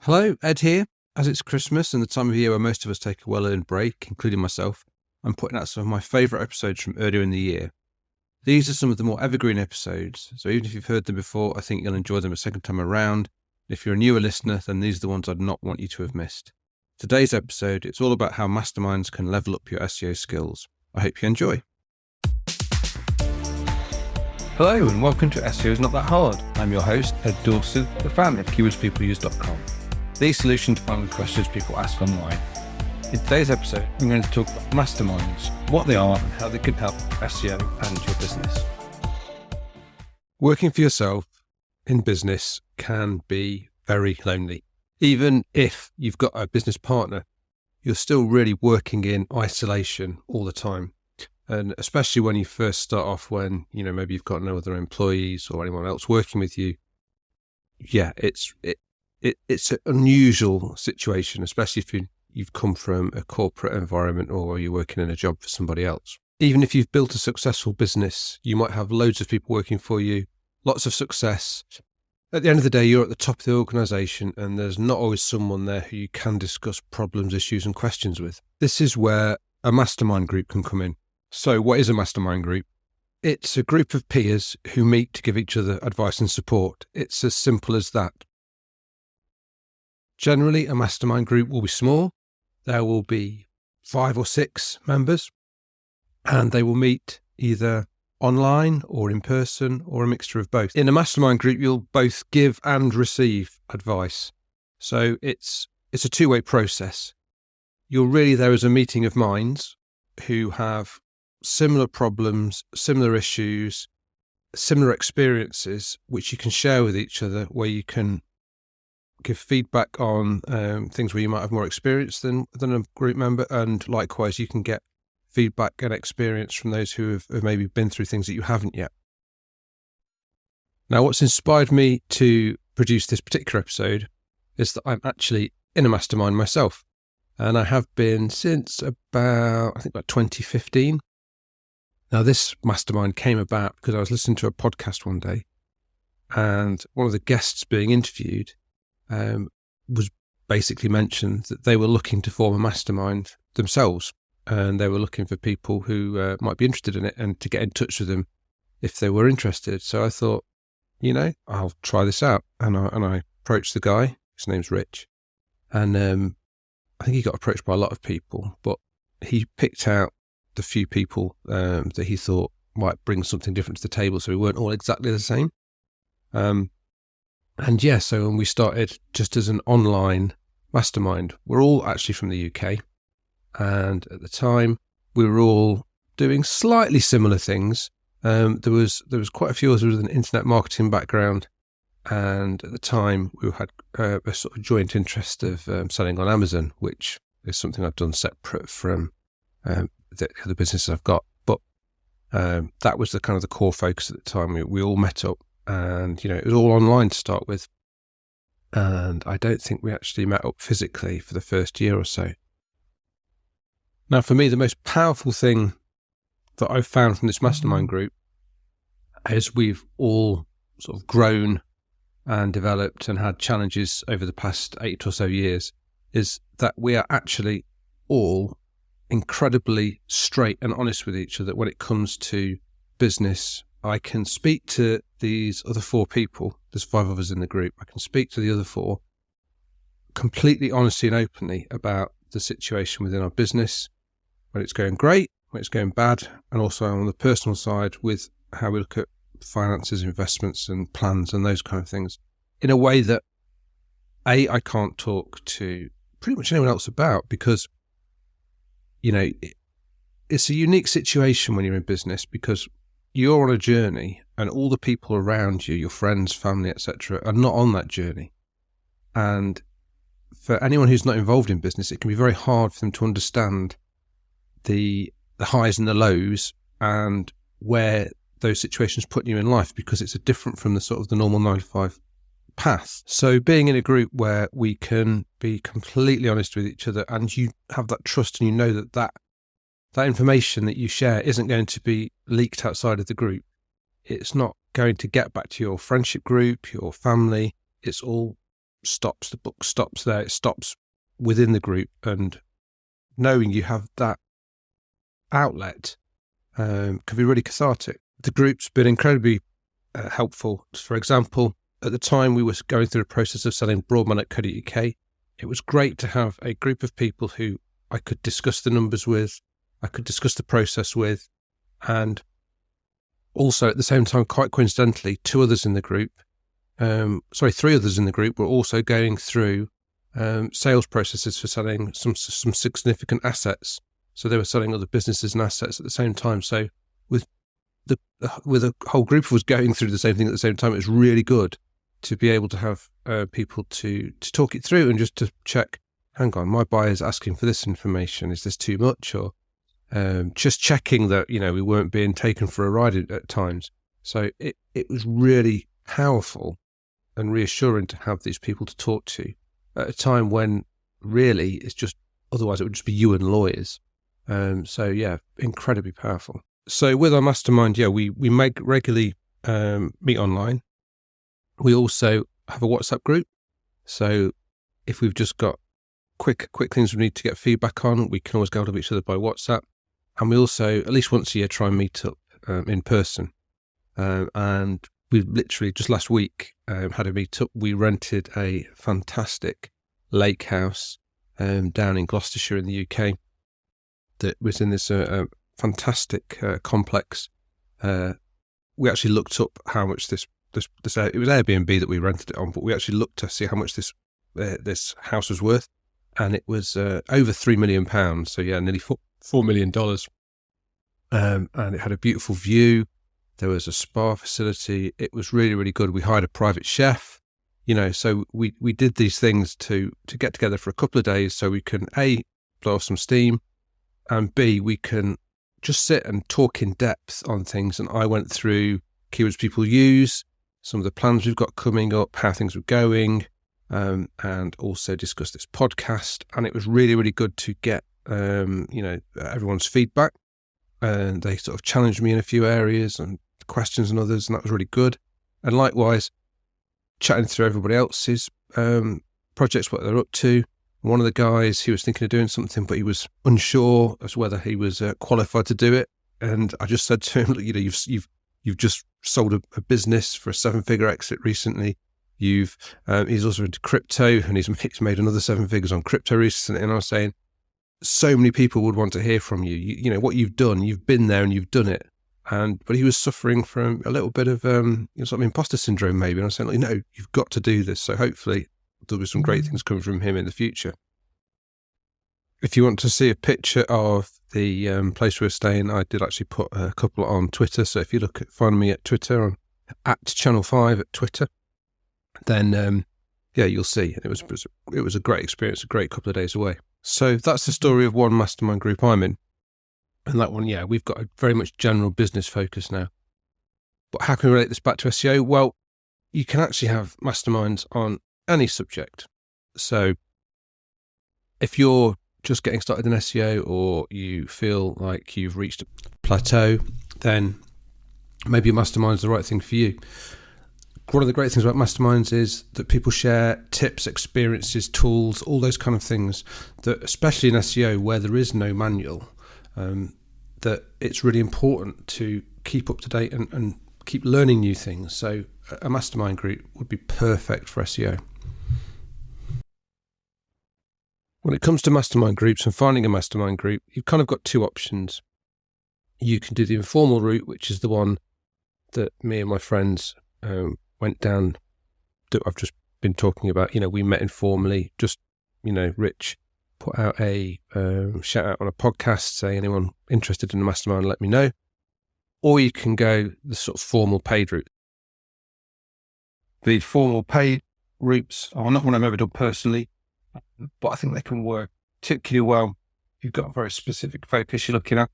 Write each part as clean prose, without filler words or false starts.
Hello, Ed here. As it's Christmas and the time of year where most of us take a well-earned break, including myself, I'm putting out some of my favourite episodes from earlier in the year. These are some of the more evergreen episodes, so even if you've heard them before, I think you'll enjoy them a second time around. If you're a newer listener, then these are the ones I'd not want you to have missed. Today's episode, it's all about how masterminds can level up your SEO skills. I hope you enjoy. Hello and welcome to SEO's Not That Hard. I'm your host, Ed Dawson, the founder of KeywordsPeopleUse.com. The solution to finding questions people ask online. In today's episode, I'm going to talk about masterminds, what they are and how they can help SEO and your business. Working for yourself in business can be very lonely. Even if you've got a business partner, you're still really working in isolation all the time. And especially when you first start off, when, maybe you've got no other employees or anyone else working with you. Yeah, it's an unusual situation, especially if you've come from a corporate environment or you're working in a job for somebody else. Even if you've built a successful business, you might have loads of people working for you, lots of success. At the end of the day, you're at the top of the organisation and there's not always someone there who you can discuss problems, issues and questions with. This is where a mastermind group can come in. So what is a mastermind group? It's a group of peers who meet to give each other advice and support. It's as simple as that. Generally, a mastermind group will be small. There will be 5 or 6 members, and they will meet either online or in person or a mixture of both. In a mastermind group, you'll both give and receive advice. So it's a two-way process. You're really there as a meeting of minds who have similar problems, similar issues, similar experiences, which you can share with each other, where you can give feedback on things where you might have more experience than a group member, and likewise you can get feedback and experience from those who have maybe been through things that you haven't yet. Now, what's inspired me to produce this particular episode is that I'm actually in a mastermind myself, and I have been since about 2015. Now, this mastermind came about because I was listening to a podcast one day, and one of the guests being interviewed was basically mentioned that they were looking to form a mastermind themselves, and they were looking for people who might be interested in it and to get in touch with them if they were interested. So I thought, I'll try this out. And I approached the guy. His name's Rich. And I think he got approached by a lot of people, but he picked out the few people that he thought might bring something different to the table, so we weren't all exactly the same. So when we started just as an online mastermind, we're all actually from the UK. And at the time, we were all doing slightly similar things. There was quite a few of us with an internet marketing background. And at the time, we had a sort of joint interest of selling on Amazon, which is something I've done separate from the other businesses I've got. But that was the kind of the core focus at the time. We all met up, and it was all online to start with. And I don't think we actually met up physically for the first year or so. Now, for me, the most powerful thing that I've found from this mastermind group, as we've all sort of grown and developed and had challenges over the past 8 or so years, is that we are actually all incredibly straight and honest with each other when it comes to business. I can speak to these other 4 people, there's 5 of us in the group, I can speak to the other 4 completely honestly and openly about the situation within our business, when it's going great, when it's going bad, and also on the personal side with how we look at finances, investments and plans and those kind of things, in a way that I can't talk to pretty much anyone else about, because it's a unique situation when you're in business, because you're on a journey and all the people around you, your friends, family, etc., are not on that journey. And for anyone who's not involved in business, it can be very hard for them to understand the highs and the lows and where those situations put you in life, because it's different from the sort of the normal 9 to 5 path. So being in a group where we can be completely honest with each other, and you have that trust, and you know that information that you share isn't going to be leaked outside of the group. It's not going to get back to your friendship group, your family. It's all stops, the book stops there, it stops within the group, and knowing you have that outlet can be really cathartic. The group's been incredibly helpful. For example, at the time we were going through the process of selling broadman.co.uk, it was great to have a group of people who I could discuss the numbers with, I could discuss the process with, and also at the same time, quite coincidentally, three others in the group were also going through sales processes for selling some significant assets. So they were selling other businesses and assets at the same time. So with a whole group of us going through the same thing at the same time, it was really good to be able to have people to talk it through and just to check, hang on, my buyer's asking for this information. Is this too much? Or just checking that, we weren't being taken for a ride at times. So it was really powerful and reassuring to have these people to talk to at a time when really it's just, otherwise it would just be you and lawyers. So yeah, incredibly powerful. So with our mastermind, we regularly meet online. We also have a WhatsApp group. So if we've just got quick things we need to get feedback on, we can always get hold of each other by WhatsApp. And we also, at least once a year, try and meet up in person. And we literally just last week had a meet up. We rented a fantastic lake house down in Gloucestershire in the UK that was in this fantastic complex. We actually looked up how much this it was Airbnb that we rented it on, but we actually looked to see how much this house was worth, and it was over £3 million. So yeah, nearly $4 million. And it had a beautiful view. There was a spa facility. It was really, really good. We hired a private chef, so we did these things to get together for a couple of days so we can A, blow off some steam, and B, we can just sit and talk in depth on things. And I went through keywords people use, some of the plans we've got coming up, how things were going, and also discuss this podcast. And it was really, really good to get, everyone's feedback. And they sort of challenged me in a few areas and questions and others, and that was really good. And likewise, chatting through everybody else's projects, what they're up to. One of the guys, he was thinking of doing something, but he was unsure as to whether he was qualified to do it. And I just said to him, look, you've just sold a business for a 7-figure exit recently. He's also into crypto, and he's made another 7 figures on crypto recently. And I was saying, so many people would want to hear from you. You know what you've done. You've been there and you've done it. But he was suffering from a little bit of sort of imposter syndrome, maybe. And I was saying, like, no, you've got to do this. So hopefully there'll be some great things coming from him in the future. If you want to see a picture of the place we're staying, I did actually put a couple on Twitter. So if you find me at Twitter on @Channel5 at Twitter, then you'll see. It was a great experience, a great couple of days away. So that's the story of one mastermind group I'm in. And that one, we've got a very much general business focus now. But how can we relate this back to SEO? Well, you can actually have masterminds on any subject. So if you're just getting started in SEO, or you feel like you've reached a plateau, then maybe a mastermind is the right thing for you. One of the great things about masterminds is that people share tips, experiences, tools, all those kind of things that, especially in SEO where there is no manual, that it's really important to keep up to date and keep learning new things. So a mastermind group would be perfect for SEO. When it comes to mastermind groups and finding a mastermind group, you've kind of got two options. You can do the informal route, which is the one that me and my friends went down that I've just been talking about. We met informally, just, Rich put out a shout out on a podcast saying, anyone interested in a mastermind, let me know. Or you can go the sort of formal paid route. The formal paid routes are not one I've ever done personally, but I think they can work particularly well. You've got a very specific focus you're looking at.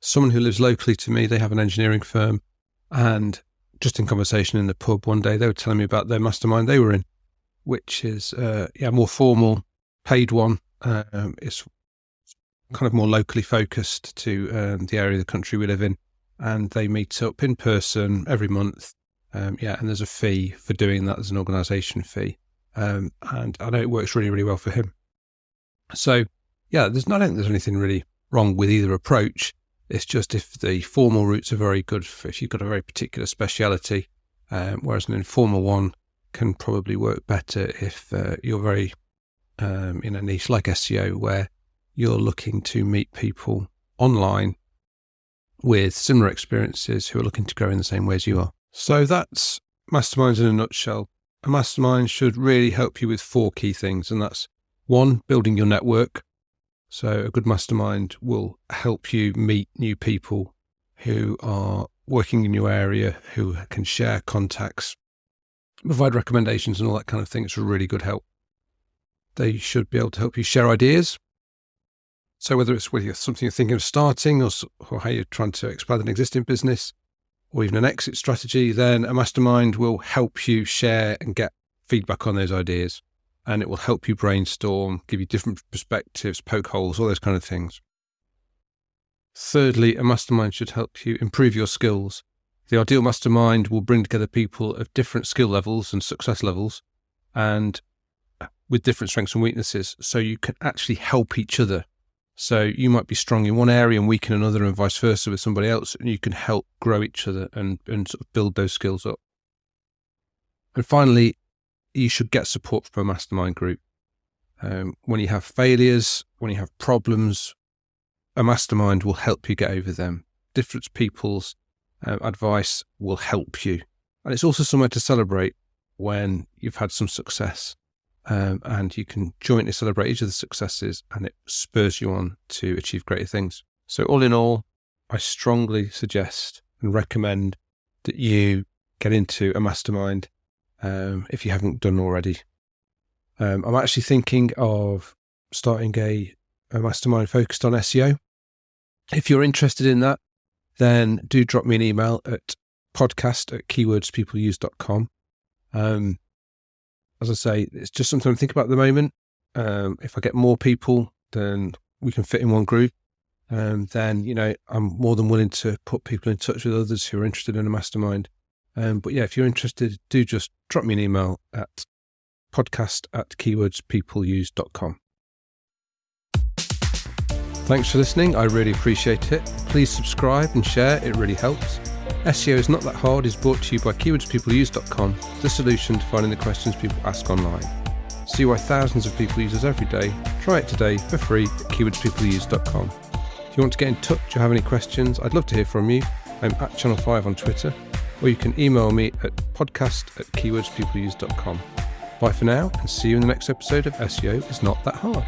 Someone who lives locally to me, they have an engineering firm, and just in conversation in the pub one day, they were telling me about their mastermind they were in, which is more formal, paid one. It's kind of more locally focused to the area of the country we live in, and they meet up in person every month. And there's a fee for doing that. There's an organisation fee. And I know it works really, really well for him. So yeah, I don't think there's anything really wrong with either approach. It's just if the formal routes are very good, if you've got a very particular speciality, whereas an informal one can probably work better if you're very in a niche like SEO, where you're looking to meet people online with similar experiences who are looking to grow in the same way as you are. So that's Masterminds in a nutshell. A mastermind should really help you with 4 key things, and that's 1, building your network. So a good mastermind will help you meet new people who are working in your area, who can share contacts, provide recommendations and all that kind of thing. It's a really good help. They should be able to help you share ideas. So whether it's with something you're thinking of starting or how you're trying to expand an existing business or even an exit strategy, then a mastermind will help you share and get feedback on those ideas. And it will help you brainstorm, give you different perspectives, poke holes, all those kind of things. Thirdly, a mastermind should help you improve your skills. The ideal mastermind will bring together people of different skill levels and success levels, and with different strengths and weaknesses, so you can actually help each other. So you might be strong in one area and weak in another, and vice versa with somebody else, and you can help grow each other and sort of build those skills up. And finally, you should get support from a mastermind group. When you have failures, when you have problems, a mastermind will help you get over them. Different people's advice will help you. And it's also somewhere to celebrate when you've had some success. And you can jointly celebrate each other's successes, and it spurs you on to achieve greater things. So all in all, I strongly suggest and recommend that you get into a mastermind if you haven't done already. I'm actually thinking of starting a mastermind focused on SEO. If you're interested in that, then do drop me an email at podcast@keywordspeopleuse.com. As I say, it's just something I'm thinking about at the moment. If I get more people than we can fit in one group, then, I'm more than willing to put people in touch with others who are interested in a mastermind. But yeah, if you're interested, do just drop me an email at podcast@keywordspeopleuse.com. Thanks for listening. I really appreciate it. Please subscribe and share. It really helps. SEO is Not That Hard is brought to you by keywordspeopleuse.com, the solution to finding the questions people ask online. See why thousands of people use us every day. Try it today for free at keywordspeopleuse.com. If you want to get in touch or have any questions, I'd love to hear from you. I'm at Channel 5 on Twitter, or you can email me at podcast@keywordspeopleuse.com. Bye for now, and see you in the next episode of SEO is Not That Hard.